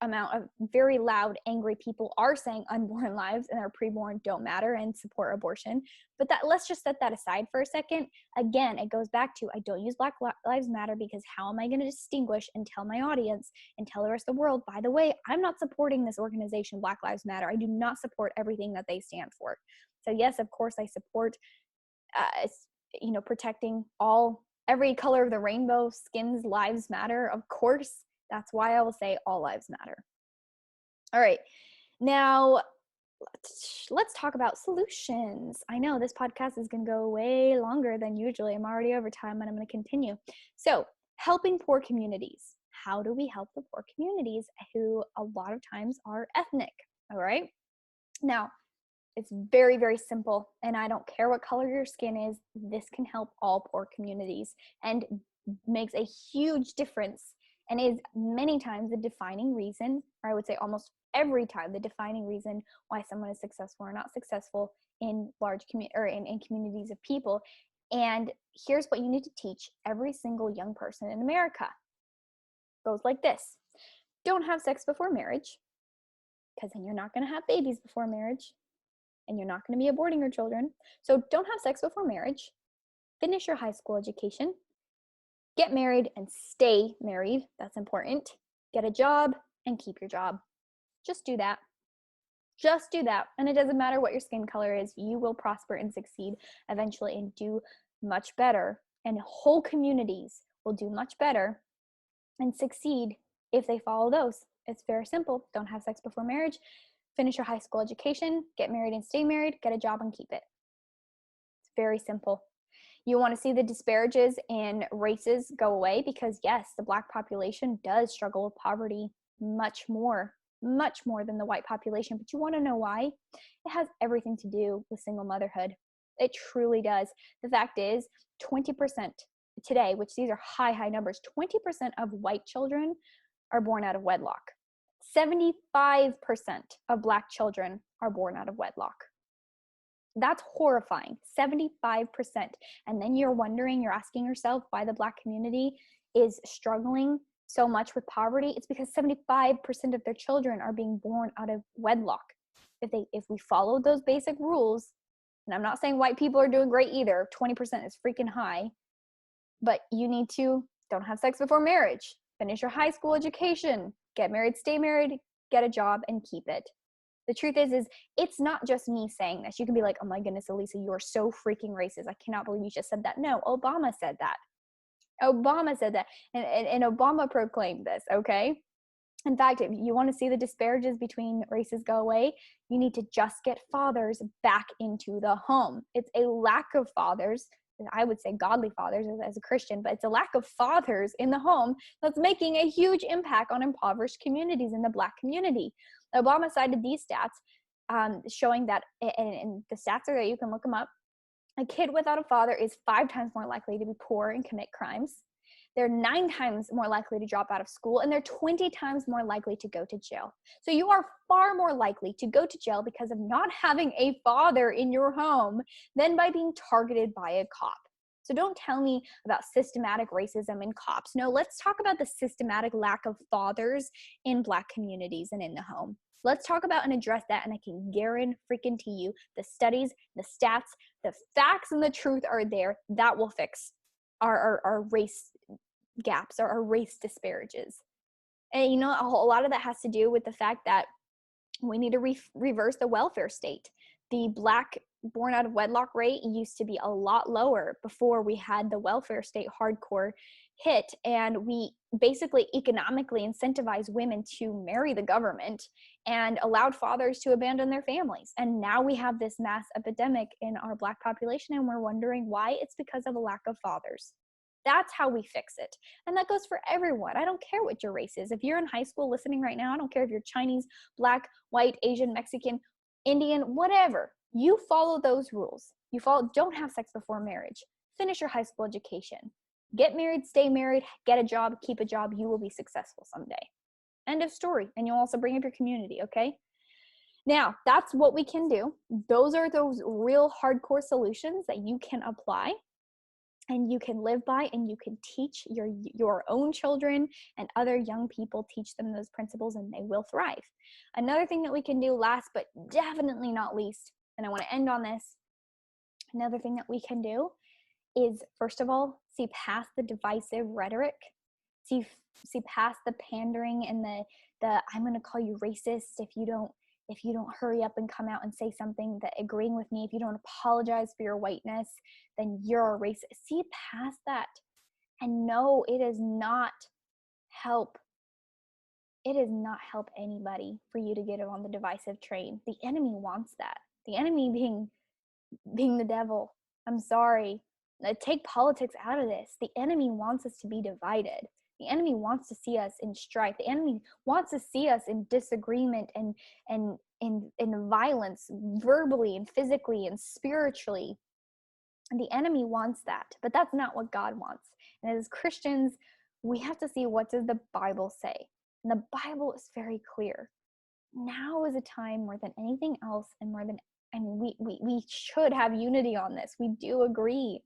amount of very loud, angry people are saying unborn lives and their preborn don't matter and support abortion. But let's just set that aside for a second. Again, it goes back to, I don't use Black Lives Matter because how am I going to distinguish and tell my audience and tell the rest of the world, by the way, I'm not supporting this organization, Black Lives Matter. I do not support everything that they stand for. So yes, of course, I support protecting every color of the rainbow, skins, lives matter. Of course, that's why I will say all lives matter. All right, now let's talk about solutions. I know this podcast is going to go way longer than usually. I'm already over time and I'm going to continue. So, helping poor communities. How do we help the poor communities who a lot of times are ethnic? All right. Now, it's very, very simple, and I don't care what color your skin is. This can help all poor communities and makes a huge difference, and is many times the defining reason, or I would say almost every time, the defining reason why someone is successful or not successful in large in communities of people. And here's what you need to teach every single young person in America. It goes like this: don't have sex before marriage, because then you're not going to have babies before marriage. And you're not going to be aborting your children. So don't have sex before marriage. Finish your high school education. Get married and stay married. That's important. Get a job and keep your job. Just do that. Just do that. And it doesn't matter what your skin color is. You will prosper and succeed eventually and do much better. And whole communities will do much better and succeed if they follow those. It's very simple. Don't have sex before marriage. Finish your high school education, get married and stay married, get a job and keep it. It's very simple. You want to see the disparages in races go away because yes, the Black population does struggle with poverty much more than the white population. But you want to know why? It has everything to do with single motherhood. It truly does. The fact is 20% today, which these are high numbers, 20% of white children are born out of wedlock. 75% of Black children are born out of wedlock. That's horrifying, 75%. And then you're asking yourself why the Black community is struggling so much with poverty. It's because 75% of their children are being born out of wedlock. If we follow those basic rules, and I'm not saying white people are doing great either, 20% is freaking high, but you need to don't have sex before marriage, finish your high school education, get married, stay married, get a job, and keep it. The truth is it's not just me saying this. You can be like, oh my goodness, Elisa, you're so freaking racist. I cannot believe you just said that. No, Obama said that. Obama said that. And Obama proclaimed this, okay? In fact, if you want to see the disparages between races go away, you need to just get fathers back into the home. It's a lack of fathers. I would say godly fathers as a Christian, but it's a lack of fathers in the home that's making a huge impact on impoverished communities in the Black community. Obama cited these stats showing that, and the stats are there, you can look them up. A kid without a father is 5 times more likely to be poor and commit crimes. They're 9 times more likely to drop out of school, and they're 20 times more likely to go to jail. So you are far more likely to go to jail because of not having a father in your home than by being targeted by a cop. So don't tell me about systematic racism in cops. No, let's talk about the systematic lack of fathers in Black communities and in the home. Let's talk about and address that, and I can guarantee you the studies, the stats, the facts, and the truth are there. That will fix our race gaps or our race disparages. And a lot of that has to do with the fact that We need to reverse the welfare state. The Black born out of wedlock rate used to be a lot lower before we had the welfare state hardcore hit, and we basically economically incentivized women to marry the government and allowed fathers to abandon their families. And now we have this mass epidemic in our Black population, and we're wondering why. It's because of a lack of fathers. That's how we fix it. And that goes for everyone. I don't care what your race is. If you're in high school listening right now, I don't care if you're Chinese, Black, white, Asian, Mexican, Indian, whatever. You follow those rules. Don't have sex before marriage. Finish your high school education. Get married, stay married, get a job, keep a job. You will be successful someday. End of story. And you'll also bring up your community, okay? Now, that's what we can do. Those are those real hardcore solutions that you can apply and you can live by, and you can teach your own children and other young people, teach them those principles, and they will thrive. Another thing that we can do, last but definitely not least, and I want to end on this, another thing that we can do is, first of all, see past the divisive rhetoric, see past the pandering and the I'm going to call you racist if you don't hurry up and come out and say something that agreeing with me, if you don't apologize for your whiteness, then you're a racist. See past that and know it does not help. It does not help anybody for you to get on the divisive train. The enemy wants that. The enemy being the devil. I'm sorry. Take politics out of this. The enemy wants us to be divided. The enemy wants to see us in strife. The enemy wants to see us in disagreement and in violence, verbally and physically and spiritually. And the enemy wants that, but that's not what God wants. And as Christians, we have to see, what does the Bible say? And the Bible is very clear. Now is a time more than anything else, and more than, I mean, we should have unity on this. We do agree.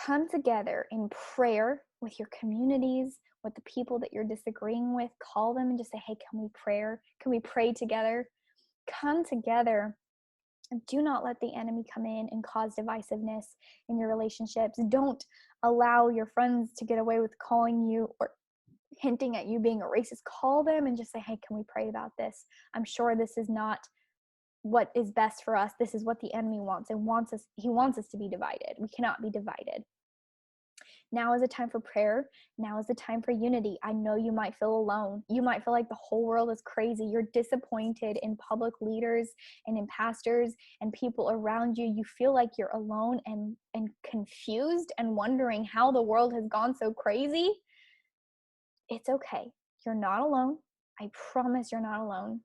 Come together in prayer with your communities, with the people that you're disagreeing with. Call them and just say, hey, can we pray together? Come together. And do not let the enemy come in and cause divisiveness in your relationships. Don't allow your friends to get away with calling you or hinting at you being a racist. Call them and just say, hey, can we pray about this? I'm sure this is not what is best for us. This is what the enemy wants, and he wants us to be divided. We cannot be divided. Now is a time for prayer. Now is the time for unity. I know you might feel alone. You might feel like the whole world is crazy. You're disappointed in public leaders and in pastors and people around you. You feel like you're alone and confused and wondering how the world has gone so crazy. It's okay. You're not alone. I promise you're not alone.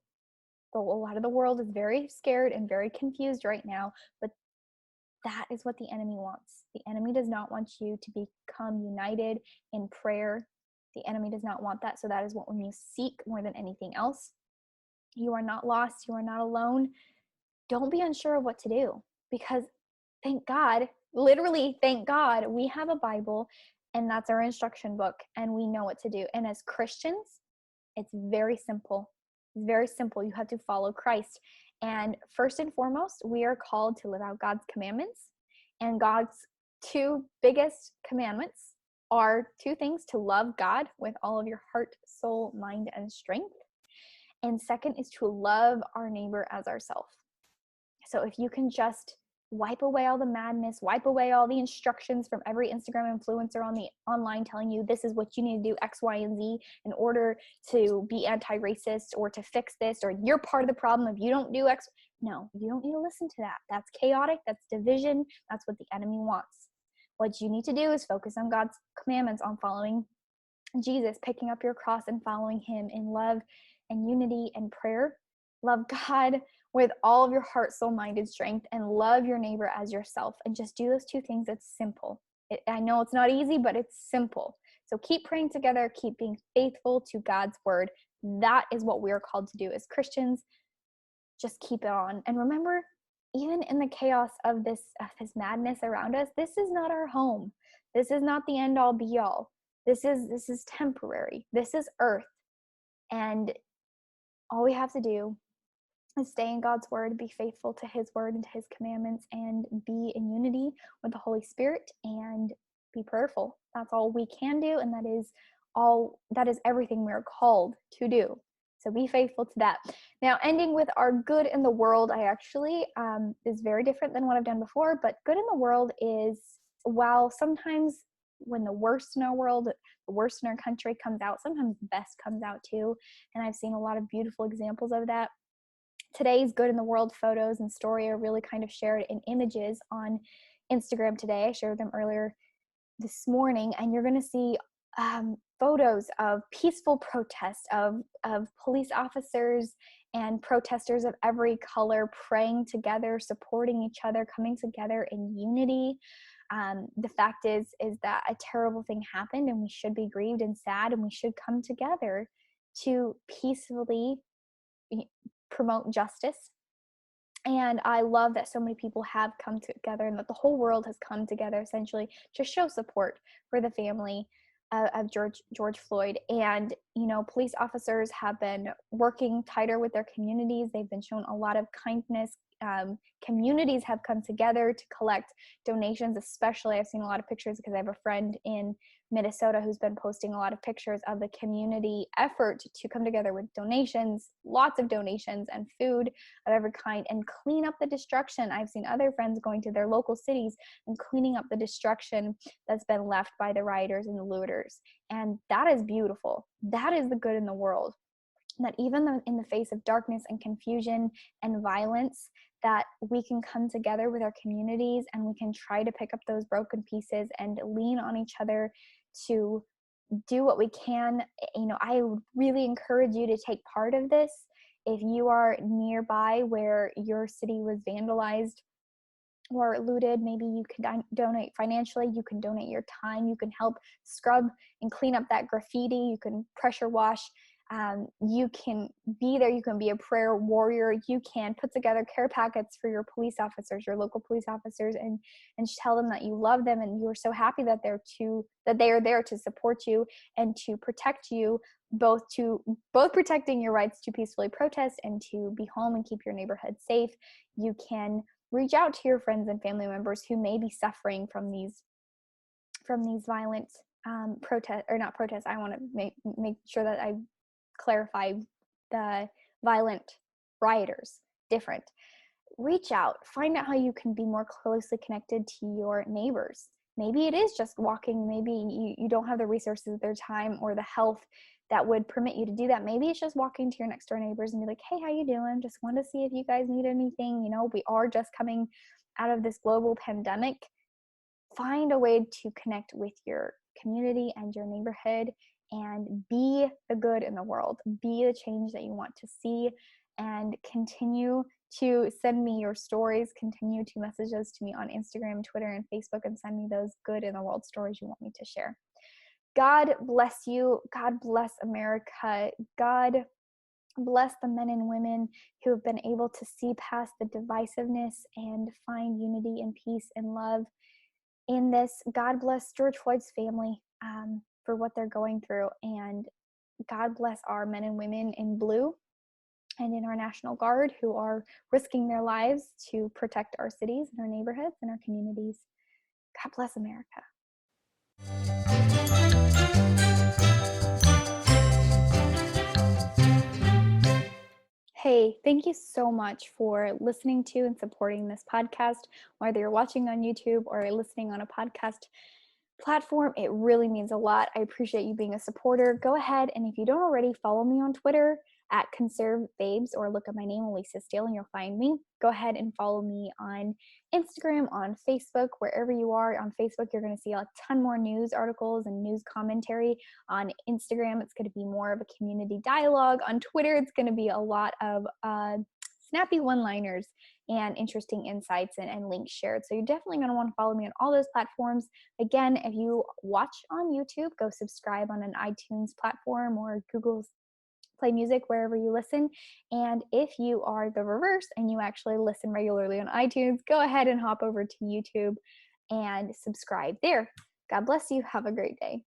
But a lot of the world is very scared and very confused right now, but that is what the enemy wants. The enemy does not want you to become united in prayer. The enemy does not want that. So that is what we seek more than anything else. You are not lost. You are not alone. Don't be unsure of what to do, because thank God, literally thank God, we have a Bible, and that's our instruction book, and we know what to do. And as Christians, it's very simple. It's very simple. You have to follow Christ. And first and foremost, we are called to live out God's commandments. And God's two biggest commandments are two things: to love God with all of your heart, soul, mind, and strength. And second is to love our neighbor as ourselves. So if you can just wipe away all the madness, wipe away all the instructions from every Instagram influencer on the online telling you this is what you need to do X, Y, and Z in order to be anti-racist or to fix this, or you're part of the problem if you don't do X. No, you don't need to listen to that. That's chaotic. That's division. That's what the enemy wants. What you need to do is focus on God's commandments, on following Jesus, picking up your cross and following him in love and unity and prayer. Love God with all of your heart, soul, mind, and strength, and love your neighbor as yourself. And just do those two things. It's simple. I know it's not easy, but it's simple. So keep praying together. Keep being faithful to God's word. That is what we are called to do as Christians. Just keep it on. And remember, even in the chaos of this madness around us, this is not our home. This is not the end all be all. This is temporary. This is earth. And all we have to do is stay in God's word, be faithful to his word and to his commandments, and be in unity with the Holy Spirit and be prayerful. That's all we can do, and that is everything we're called to do. So be faithful to that. Now, ending with our good in the world, I actually is very different than what I've done before, but good in the world is, while sometimes when the worst in our world, the worst in our country comes out, sometimes the best comes out too. And I've seen a lot of beautiful examples of that. Today's good in the world photos and story are really kind of shared in images on Instagram today. I shared them earlier this morning, and you're going to see photos of peaceful protests of police officers and protesters of every color praying together, supporting each other, coming together in unity. The fact is that a terrible thing happened, and we should be grieved and sad, and we should come together to peacefully promote justice. And I love that so many people have come together, and that the whole world has come together essentially to show support for the family of George Floyd. And, police officers have been working tighter with their communities. They've been shown a lot of kindness. Communities have come together to collect donations, especially I've seen a lot of pictures because I have a friend in Minnesota who's been posting a lot of pictures of the community effort to come together with donations, lots of donations and food of every kind, and clean up the destruction. I've seen other friends going to their local cities and cleaning up the destruction that's been left by the rioters and the looters. And that is beautiful. That is the good in the world. That even in the face of darkness and confusion and violence, that we can come together with our communities and we can try to pick up those broken pieces and lean on each other to do what we can. I would really encourage you to take part of this. If you are nearby where your city was vandalized or looted, maybe you can donate financially, you can donate your time, you can help scrub and clean up that graffiti, you can pressure wash, you can be there, you can be a prayer warrior, you can put together care packets for your police officers, your local police officers, and tell them that you love them and you're so happy that they are there to support you and to protect you, both protecting your rights to peacefully protest and to be home and keep your neighborhood safe. You can reach out to your friends and family members who may be suffering from these violent protests. I want to make sure that I clarify the violent rioters different. Reach out, find out how you can be more closely connected to your neighbors. Maybe it is just walking. Maybe you don't have the resources, their time, or the health that would permit you to do that. Maybe it's just walking to your next door neighbors and be like, hey, how you doing? Just want to see if you guys need anything. We are just coming out of this global pandemic. Find a way to connect with your community and your neighborhood and be the good in the world. Be the change that you want to see, and continue to send me your stories. Continue to message those to me on Instagram, Twitter, and Facebook, and send me those good in the world stories you want me to share. God bless you. God bless America. God bless the men and women who have been able to see past the divisiveness and find unity and peace and love in this. God bless George Floyd's family for what they're going through. And God bless our men and women in blue and in our National Guard who are risking their lives to protect our cities and our neighborhoods and our communities. God bless America. Hey, thank you so much for listening to and supporting this podcast, whether you're watching on YouTube or listening on a podcast platform. It really means a lot. I appreciate you being a supporter. Go ahead, and if you don't already, follow me on Twitter at conservebabes, or look up my name, Elisa Steele, and you'll find me. Go ahead and follow me on Instagram, on Facebook, wherever you are. On Facebook, you're going to see a ton more news articles and news commentary. On Instagram, it's going to be more of a community dialogue. On Twitter, it's going to be a lot of snappy one-liners and interesting insights and links shared. So you're definitely going to want to follow me on all those platforms. Again, if you watch on YouTube, go subscribe on an iTunes platform or Google's Play Music, wherever you listen. And if you are the reverse and you actually listen regularly on iTunes, go ahead and hop over to YouTube and subscribe there. God bless you. Have a great day.